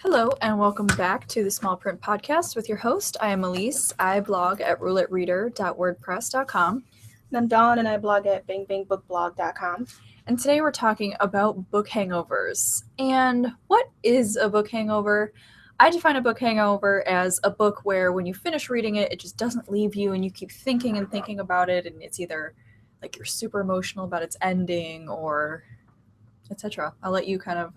Hello, and welcome back to the Small Print Podcast with your host. I am Elise. I blog at roulettereader.wordpress.com. And I'm Dawn, and I blog at bangBangBookBlog.com. And today we're talking about book hangovers. And what is a book hangover? I define a book hangover as a book where when you finish reading it, it just doesn't leave you and you keep thinking and thinking about it, and it's either like you're super emotional about its ending or etc. I'll let you kind of...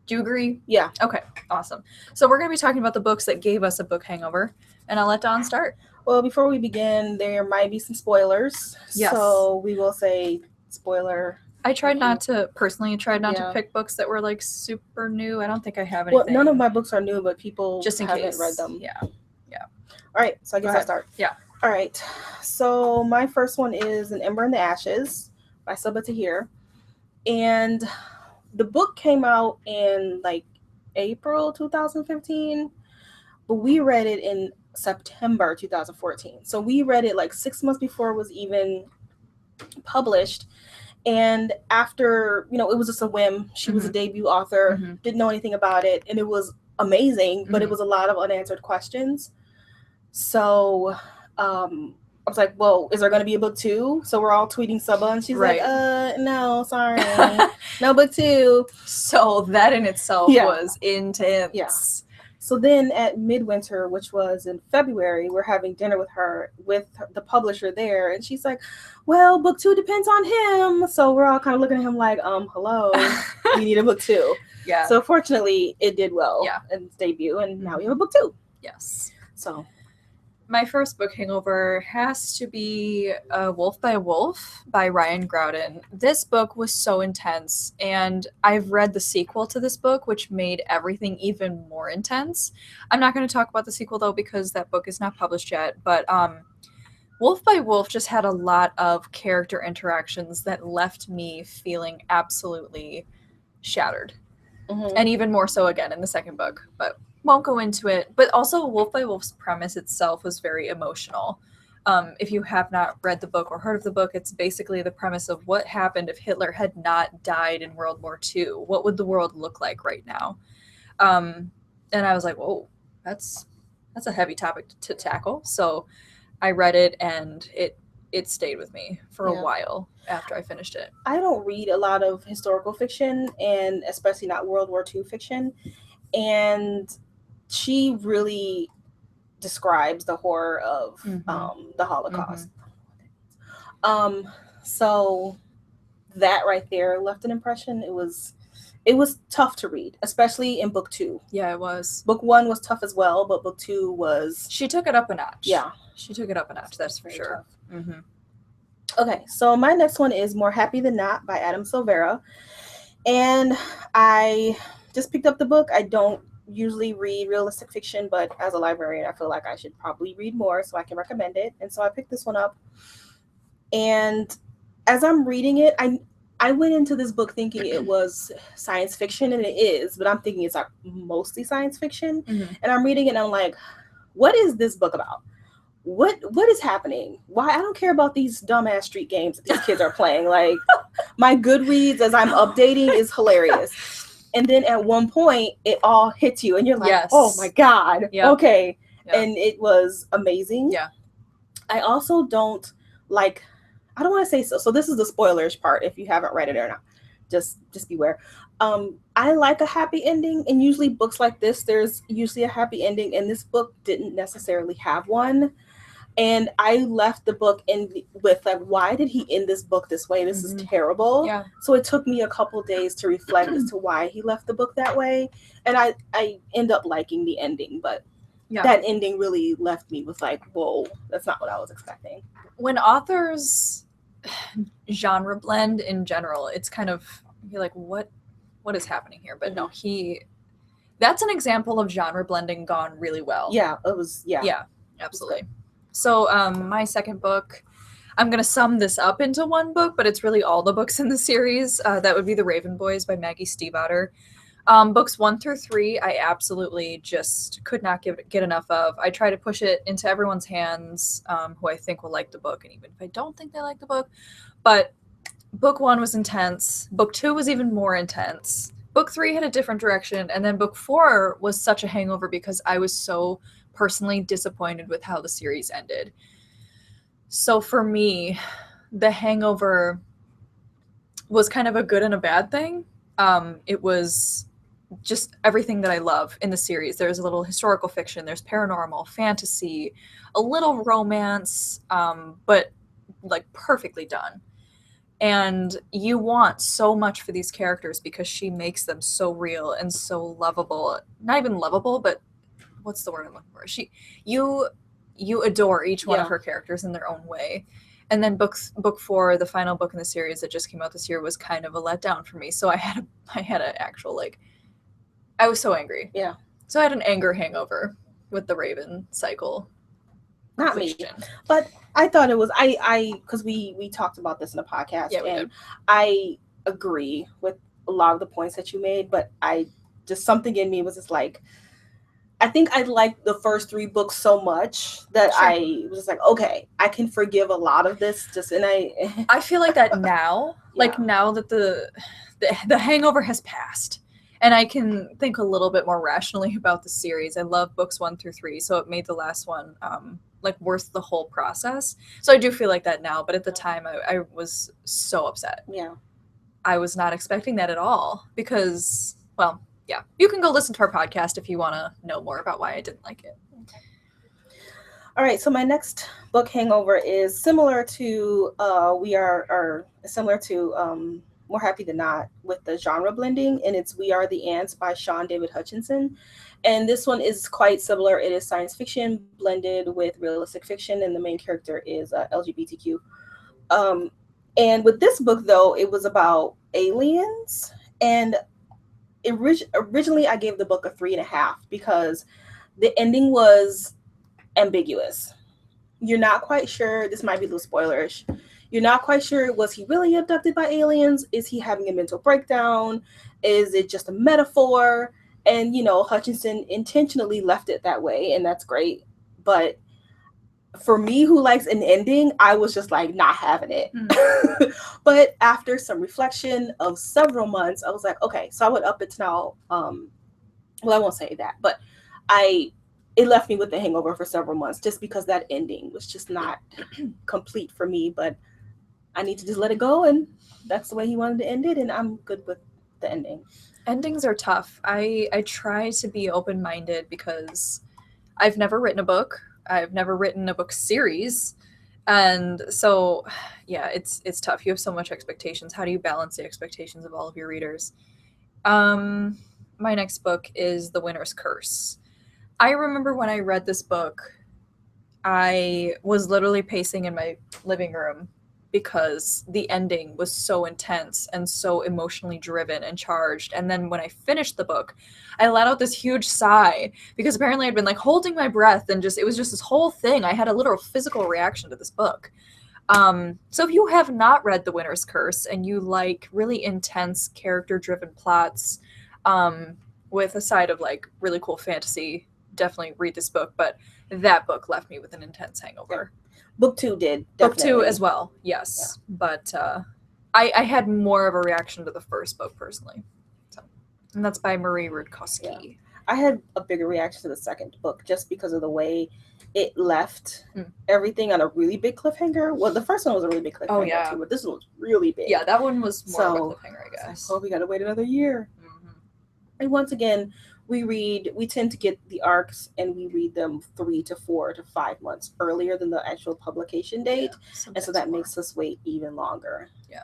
do you agree? Yeah. Okay, awesome. So we're going to be talking about the books that gave us a book hangover, and I'll let Dawn start. Well, before we begin, there might be some spoilers. Yes. So we will say spoiler. I tried not to pick books that were like super new. I don't think I have anything. Well, none of my books are new, but people just in haven't case. read them. Yeah. All right, so I guess I'll start. Yeah. All right. So my first one is An Ember in the Ashes by Sabaa Tahir. And the book came out in like April 2015, but we read it in September 2014. So we read it like 6 months before it was even published. And after, it was just a whim. She was a debut author, didn't know anything about it, and it was amazing, but it was a lot of unanswered questions. So I was like, well, is there going to be a book 2? So we're all tweeting Sabaa, and she's like, no, sorry. No book 2. So that in itself was intense. Yeah. So then at Midwinter, which was in February, we're having dinner with her, with the publisher there. And she's like, well, book 2 depends on him. So we're all kind of looking at him like, hello, we need a book 2. Yeah. So fortunately, it did well in its debut. And now we have a book 2. Yes. So my first book hangover has to be Wolf by Wolf by Ryan Groudon. This book was so intense, and I've read the sequel to this book, which made everything even more intense. I'm not going to talk about the sequel, though, because that book is not published yet, but Wolf by Wolf just had a lot of character interactions that left me feeling absolutely shattered. And even more so again in the second book, but won't go into it. But also Wolf by Wolf's premise itself was very emotional. If you have not read the book or heard of the book, it's basically the premise of what happened if Hitler had not died in World War II. What would the world look like right now? And I was like, whoa, that's a heavy topic to tackle. So I read it, and it stayed with me for a while after I finished it. I don't read a lot of historical fiction, and especially not World War II fiction. And she really describes the horror of the Holocaust. So that right there left an impression. It was tough to read, especially in book 2. Yeah, it was. Book 1 was tough as well, but book 2 was... She took it up a notch. Yeah. She took it up a notch, that's for sure. Okay, so my next one is More Happy Than Not by Adam Silvera. And I just picked up the book. I don't usually read realistic fiction, but as a librarian, I feel like I should probably read more so I can recommend it. And so I picked this one up. And as I'm reading it, I went into this book thinking it was science fiction, and it is, but I'm thinking it's like mostly science fiction. And I'm reading it and I'm like, what is this book about? What is happening? Why? I don't care about these dumbass street games that these kids are playing. Like, my Goodreads as I'm updating is hilarious. And then at one point, it all hits you, and you're like, oh my God, okay. And it was amazing. Yeah. I also don't like, I don't want to say so. So this is the spoilers part if you haven't read it or not. Just beware. I like a happy ending, and usually books like this, there's usually a happy ending, and this book didn't necessarily have one. And I left the book with like, why did he end this book this way? This is terrible. Yeah. So it took me a couple days to reflect as to why he left the book that way. And I end up liking the ending, but that ending really left me with like, whoa, that's not what I was expecting. When authors genre blend in general, it's kind of, you're like, what is happening here? But no, that's an example of genre blending gone really well. Yeah, it was, Yeah, absolutely. So my second book, I'm going to sum this up into one book, but it's really all the books in the series. That would be The Raven Boys by Maggie Stiefvater. Books 1 through 3, I absolutely just could not get enough of. I try to push it into everyone's hands who I think will like the book, and even if I don't think they like the book. But book 1 was intense. Book 2 was even more intense. book 3 had a different direction, and then book 4 was such a hangover because I was so personally disappointed with how the series ended. So for me, the hangover was kind of a good and a bad thing. It was just everything that I love in the series. There's a little historical fiction, there's paranormal, fantasy, a little romance, but like perfectly done. And you want so much for these characters because she makes them so real and so lovable. Not even lovable, but what's the word I'm looking for? You adore each one of her characters in their own way. And then book 4, the final book in the series that just came out this year, was kind of a letdown for me. So I had an actual, like, I was so angry. Yeah. So I had an anger hangover with the Raven cycle. Not fiction. Me, but I thought it was because we talked about this in the podcast, and I agree with a lot of the points that you made, but I just, something in me was just like, I think I liked the first 3 books so much that I was just like, okay, I can forgive a lot of this. I feel like that now, like now that the hangover has passed, and I can think a little bit more rationally about the series. I love books 1 through 3, so it made the last one like worth the whole process. So I do feel like that now, but at the time I was so upset. Yeah. I was not expecting that at all because, well, yeah. You can go listen to our podcast if you want to know more about why I didn't like it. All right, so my next book, Hangover, is similar to More Happy Than Not, with the genre blending, and it's We Are the Ants by Sean David Hutchinson. And this one is quite similar. It is science fiction blended with realistic fiction, and the main character is LGBTQ. And with this book, though, it was about aliens. And originally I gave the book a 3.5 because the ending was ambiguous. You're not quite sure. This might be a little spoilerish. You're not quite sure, was he really abducted by aliens? Is he having a mental breakdown? Is it just a metaphor? And, Hutchinson intentionally left it that way, and that's great. But for me, who likes an ending, I was just like not having it. But after some reflection of several months, I was like, okay, so I would up it to now. Well, I won't say that, but it left me with the hangover for several months just because that ending was just not complete for me. But I need to just let it go, and that's the way he wanted to end it, and I'm good with the ending. Endings are tough. I try to be open-minded because I've never written a book. I've never written a book series. And so, yeah, it's tough. You have so much expectations. How do you balance the expectations of all of your readers? My next book is The Winter's Curse. I remember when I read this book, I was literally pacing in my living room because the ending was so intense and so emotionally driven and charged. And then when I finished the book, I let out this huge sigh because apparently I'd been like holding my breath, and it was just this whole thing. I had a literal physical reaction to this book. So if you have not read The Winter's Curse and you like really intense character-driven plots with a side of like really cool fantasy, definitely read this book. But that book left me with an intense hangover. Book 2 did. Definitely. Book 2 as well, yes. Yeah. But I had more of a reaction to the first book personally. So, and that's by Marie Rudkowski. Yeah. I had a bigger reaction to the second book just because of the way it left everything on a really big cliffhanger. Well, the first one was a really big cliffhanger too, but this one was really big. Yeah, that one was more of a cliffhanger, I guess. Oh, we got to wait another year. Mm-hmm. And once again, we tend to get the arcs and we read them 3 to 4 to 5 months earlier than the actual publication date. And so that makes us wait even longer. Yeah.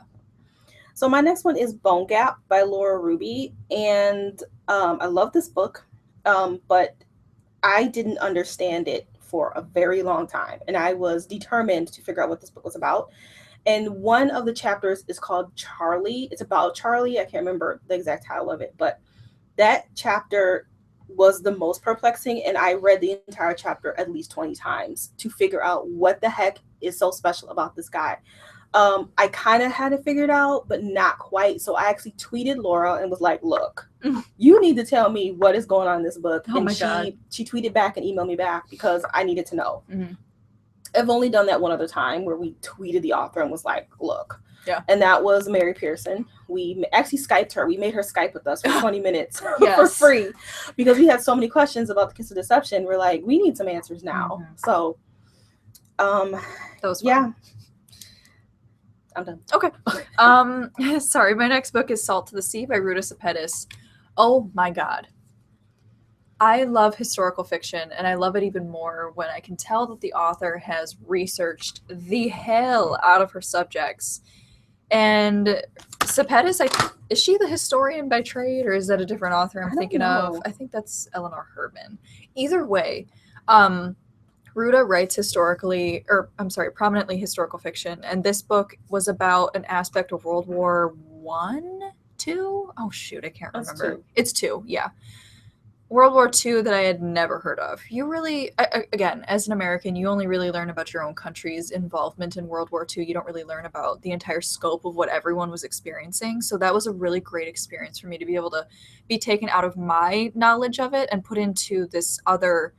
So my next one is Bone Gap by Laura Ruby. And I love this book, but I didn't understand it for a very long time. And I was determined to figure out what this book was about. And one of the chapters is called Charlie. It's about Charlie. I can't remember the exact title of it, but that chapter was the most perplexing, and I read the entire chapter at least 20 times to figure out what the heck is so special about this guy. I kind of had it figured out, but not quite. So I actually tweeted Laura and was like, look, you need to tell me what is going on in this book. Oh, and she tweeted back and emailed me back because I needed to know. Mm-hmm. I've only done that one other time where we tweeted the author and was like, look. Yeah. And that was Mary Pearson. We actually Skyped her. We made her Skype with us for 20 minutes Yes. for free because we had so many questions about the Kiss of Deception. We're like, we need some answers now. Mhm. So, That was fun. yeah. I'm done. Okay. Sorry, my next book is Salt to the Sea by Ruta Sepetys. Oh my god. I love historical fiction, and I love it even more when I can tell that the author has researched the hell out of her subjects. And Sepetys, is she the historian by trade, or is that a different author I'm thinking of? I think that's Eleanor Herman. Either way, Ruta writes prominently historical fiction, and this book was about an aspect of World War I, II? Oh shoot, I can't remember. It's two, yeah. World War II that I had never heard of. You really, again, as an American, you only really learn about your own country's involvement in World War II. You don't really learn about the entire scope of what everyone was experiencing. So that was a really great experience for me to be able to be taken out of my knowledge of it and put into this other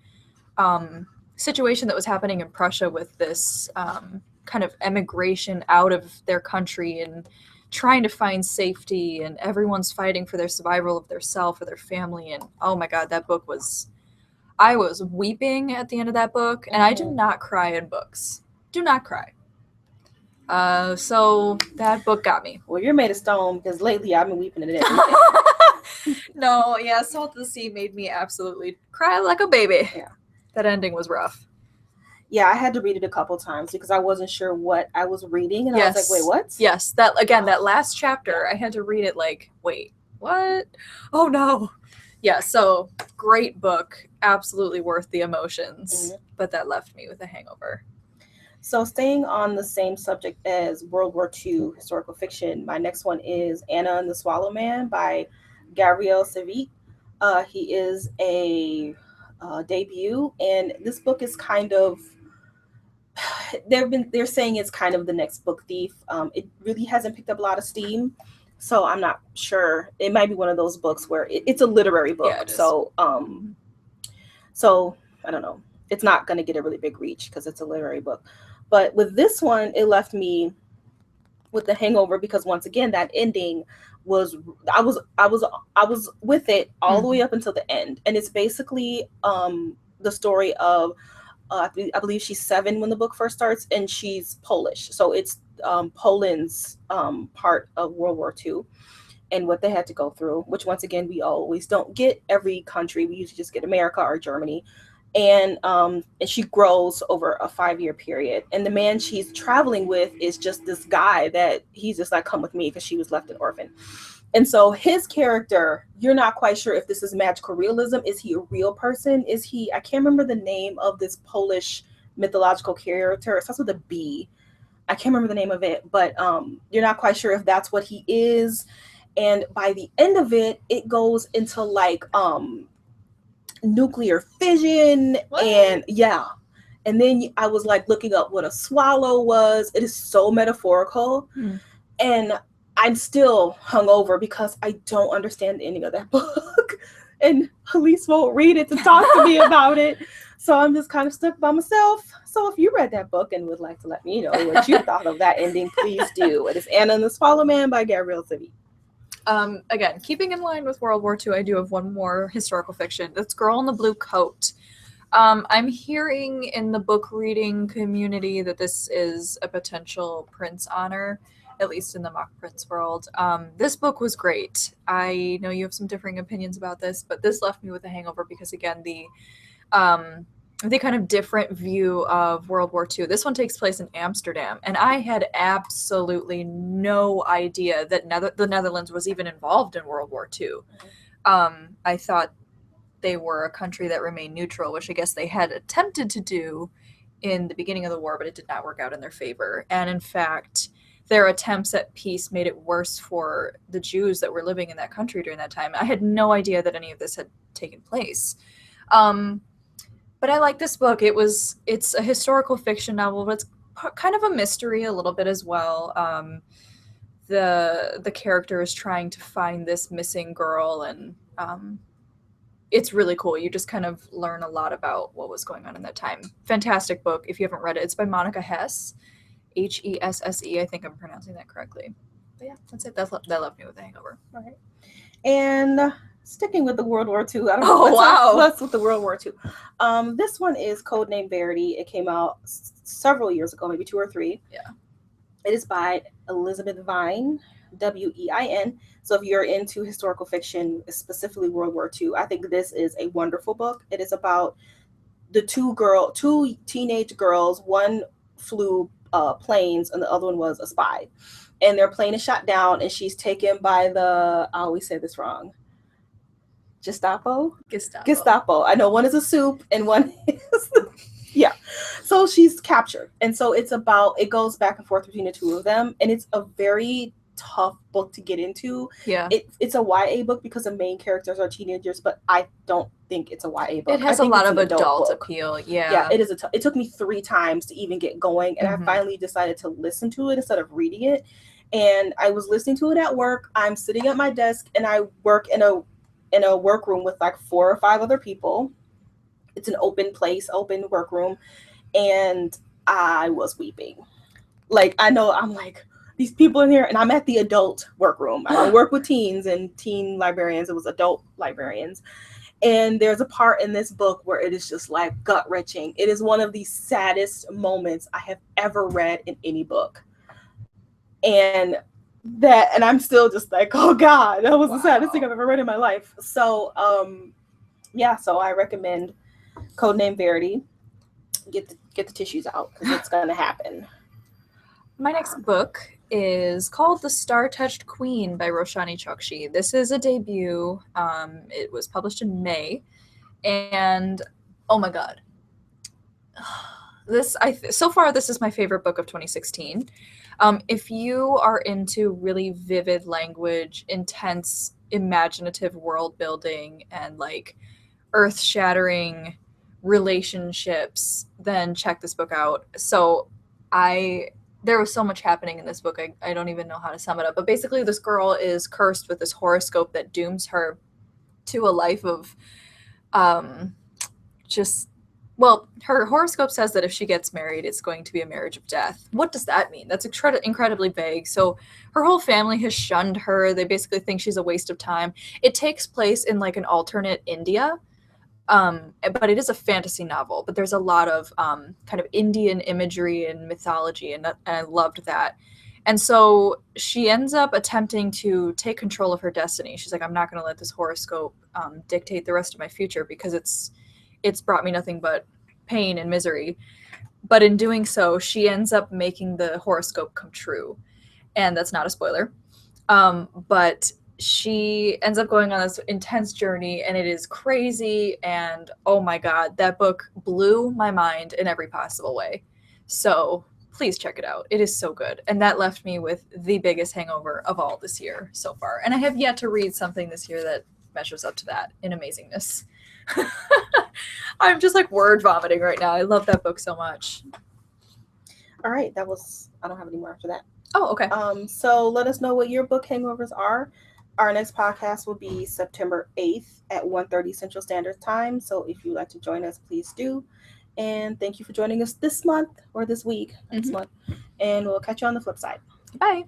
situation that was happening in Prussia with this kind of emigration out of their country and trying to find safety, and everyone's fighting for their survival of their self or their family. And oh my god, that book was, I was weeping at the end of that book, and I do not cry in books. Do not cry. So that book got me. Well, you're made of stone, because lately I've been weeping at everything. No, yeah, Salt of the Sea made me absolutely cry like a baby. Yeah. That ending was rough. Yeah, I had to read it a couple times because I wasn't sure what I was reading, and I was like, wait, what? Yes, that last chapter, I had to read it like, wait, what? Oh no. Yeah, so great book, absolutely worth the emotions, but that left me with a hangover. So staying on the same subject as World War II historical fiction, my next one is Anna and the Swallow Man by Gabriel Savic. He is a debut, and this book is kind of, they're saying it's kind of the next Book Thief. It really hasn't picked up a lot of steam, so I'm not sure. It might be one of those books where it's a literary book. Yeah, so I don't know. It's not going to get a really big reach because it's a literary book. But with this one, it left me with the hangover because once again, that ending was, I was with it all the way up until the end, and it's basically the story of. I believe she's 7 when the book first starts, and she's Polish. So it's Poland's part of World War II and what they had to go through, which once again, we always don't get every country. We usually just get America or Germany. And she grows over a 5-year period. And the man she's traveling with is just this guy that he's just like, come with me, because she was left an orphan. And so his character, you're not quite sure if this is magical realism. Is he a real person? Is he, I can't remember the name of this Polish mythological character. It starts with a B. I can't remember the name of it, but you're not quite sure if that's what he is. And by the end of it, it goes into like nuclear fission. What? And yeah. And then I was like looking up what a swallow was. It is so metaphorical. And I'm still hungover because I don't understand the ending of that book. And Elise won't read it to talk to me about it. So I'm just kind of stuck by myself. So if you read that book and would like to let me know what you thought of that ending, please do. It is Anna and the Swallow Man by Gabriel Savic. Again, keeping in line with World War II, I do have one more historical fiction. That's Girl in the Blue Coat. I'm hearing in the book reading community that this is a potential Prince honor, at least in the mock Prince world. This book was great. I know you have some differing opinions about this, but this left me with a hangover because, again, the kind of different view of World War II. This one takes place in Amsterdam, and I had absolutely no idea that the Netherlands was even involved in World War II. I thought they were a country that remained neutral, which I guess they had attempted to do in the beginning of the war, but it did not work out in their favor. And in fact, their attempts at peace made it worse for the Jews that were living in that country during that time. I had no idea that any of this had taken place. But I like this book. It's a historical fiction novel, but it's kind of a mystery a little bit as well. The character is trying to find this missing girl, and it's really cool. You just kind of learn a lot about what was going on in that time. Fantastic book. If you haven't read it, it's by Monica Hess, Hesse. I think I'm pronouncing that correctly. But yeah, that's it. That left me with a hangover. All right. And sticking with the World War II. Let's with the World War II. This one is Codename Verity. It came out several years ago, maybe 2 or 3. Yeah. It is by Elizabeth Wein, Wein. So if you're into historical fiction, specifically World War II, I think this is a wonderful book. It is about the two teenage girls. One flew planes and the other one was a spy. And their plane is shot down and she's taken by the, I always say this wrong, Gestapo. I know one is a soup and one is yeah. So she's captured. And so it goes back and forth between the two of them. And it's a very tough book to get into. Yeah. It's a YA book because the main characters are teenagers, but I don't think it's a YA book. It has a lot of adult appeal. Yeah. Yeah, it is it took me 3 times to even get going. And I finally decided to listen to it instead of reading it. And I was listening to it at work. I'm sitting at my desk and I work in a workroom with like 4 or 5 other people. It's an open workroom. And I was weeping. Like, I know, I'm like, these people in here, and I'm at the adult workroom. I don't work with teens and teen librarians. It was adult librarians. And there's a part in this book where it is just like gut-wrenching. It is one of the saddest moments I have ever read in any book. And I'm still just like, oh God, that was the saddest thing I've ever read in my life. So, so I recommend Codename Verity. Get the tissues out because it's gonna happen. My next book is called The Star-Touched Queen by Roshan Echuck. This is a debut. It was published in May, and oh my God, so far this is my favorite book of 2016. If you are into really vivid language, intense, imaginative world building, and like earth-shattering relationships, then check this book out. So there was so much happening in this book, I don't even know how to sum it up. But basically, this girl is cursed with this horoscope that dooms her to a life of her horoscope says that if she gets married, it's going to be a marriage of death. What does that mean? That's incredibly vague. So her whole family has shunned her. They basically think she's a waste of time. It takes place in like an alternate India. But it is a fantasy novel, but there's a lot of kind of Indian imagery and mythology, and I loved that. And so she ends up attempting to take control of her destiny. She's like, I'm not going to let this horoscope dictate the rest of my future because it's brought me nothing but pain and misery. But in doing so, she ends up making the horoscope come true. And that's not a spoiler. But she ends up going on this intense journey, and it is crazy. And oh my God, that book blew my mind in every possible way. So please check it out. It is so good. And that left me with the biggest hangover of all this year so far. And I have yet to read something this year that measures up to that in amazingness. I'm just like word vomiting right now. I love that book so much. All right. I don't have any more after that. Oh, okay. So let us know what your book hangovers are. Our next podcast will be September 8th at 1:30 Central Standard Time. So if you'd like to join us, please do. And thank you for joining us this month or this week, next month. And we'll catch you on the flip side. Bye.